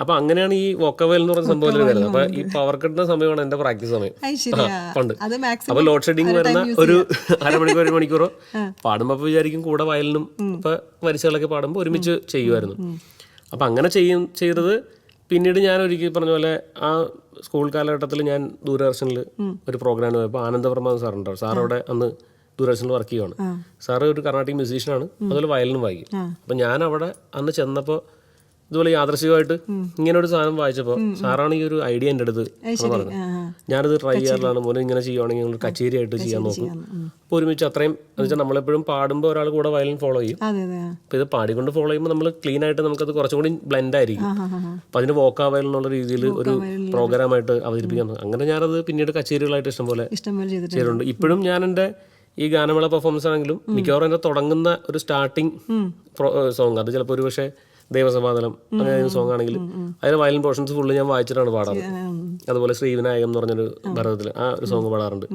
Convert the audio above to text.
അപ്പൊ അങ്ങനെയാണ് ഈ വോക്കവൽ എന്ന് പറയുന്ന സംഭവത്തിൽ വരുന്നത്. അപ്പൊ ഈ പവർ കട്ടിന്റെ സമയമാണ് എന്റെ പ്രാക്ടീസ് സമയം പണ്ട്. അപ്പൊ ലോഡ് ഷെഡിങ് വരുന്ന ഒരു അരമണിക്കൂർ 1 മണിക്കൂറോ പാടുമ്പോ വിചാരിക്കും കൂടെ വയലിനും ഇപ്പൊ വരിസകളൊക്കെ പാടുമ്പോൾ ഒരുമിച്ച് ചെയ്യുമായിരുന്നു. അപ്പൊ അങ്ങനെ ചെയ്തത്. പിന്നീട് ഞാൻ ഒരിക്കൽ പറഞ്ഞ പോലെ ആ സ്കൂൾ കാലഘട്ടത്തിൽ ഞാൻ ദൂരദർശനിൽ ഒരു പ്രോഗ്രാമിന് പോയപ്പോൾ ആനന്ദവർമ്മ സാറുണ്ടാവും. സാർ അവിടെ അന്ന് ദൂരദർശനിൽ വർക്ക് ചെയ്യുവാണ്. സാറ് ഒരു കർണാട്ടിക് മ്യൂസീഷ്യനാണ്, അതുപോലെ വയലിനും വായിക്കും. അപ്പം ഞാൻ അവിടെ അന്ന് ചെന്നപ്പോൾ ഇതുപോലെ യാദൃശ്ചികമായിട്ട് ഇങ്ങനെ ഒരു സാധനം വായിച്ചപ്പോൾ സാറാണ് ഈ ഒരു ഐഡിയ എൻ്റെ അടുത്ത് എന്ന് പറഞ്ഞു. ഞാനത് ട്രൈ ചെയ്യാറിലാണ്, മോനെ ഇങ്ങനെ ചെയ്യുവാണെങ്കിൽ നിങ്ങൾ കച്ചേരി ആയിട്ട് ചെയ്യാൻ നോക്കും. അപ്പോൾ ഒരുമിച്ച് അത്രയും എന്ന് വെച്ചാൽ നമ്മളെപ്പോഴും പാടുമ്പോൾ ഒരാൾ കൂടെ വയലിൻ ഫോളോ ചെയ്യും. അപ്പോൾ ഇത് പാടിക്കൊണ്ട് ഫോളോ ചെയ്യുമ്പോൾ നമ്മൾ ക്ലീൻ ആയിട്ട് നമുക്കത് കുറച്ചും കൂടി ബ്ലെൻഡ് ആയിരിക്കും. അപ്പോൾ അതിന് വോക്കാ വയൽ എന്നുള്ള രീതിയിൽ ഒരു പ്രോഗ്രാമായിട്ട് അവതരിപ്പിക്കാൻ. അങ്ങനെ ഞാനത് പിന്നീട് കച്ചേരികളായിട്ട് ഇഷ്ടംപോലെ ചെയ്തിട്ടുണ്ട്. ഇപ്പോഴും ഞാൻ എൻ്റെ ഈ ഗാനമേള പെർഫോമൻസ് ആണെങ്കിലും മിക്കവാറും എൻ്റെ തുടങ്ങുന്ന ഒരു സ്റ്റാർട്ടിങ് സോങ് അത് ചിലപ്പോൾ ഒരു പക്ഷേ ദേവസമാധാനം അങ്ങനെ സോങ് ആണെങ്കിൽ അതിന് വയലിൻ പോർഷൻസ് ഫുള്ള് ഞാൻ വായിച്ചിട്ടാണ് പാടാറ്. അതുപോലെ ശ്രീവിനായകം എന്ന് പറഞ്ഞൊരു ഭരതത്തിൽ ആ ഒരു സോങ് പാടാറുണ്ട്.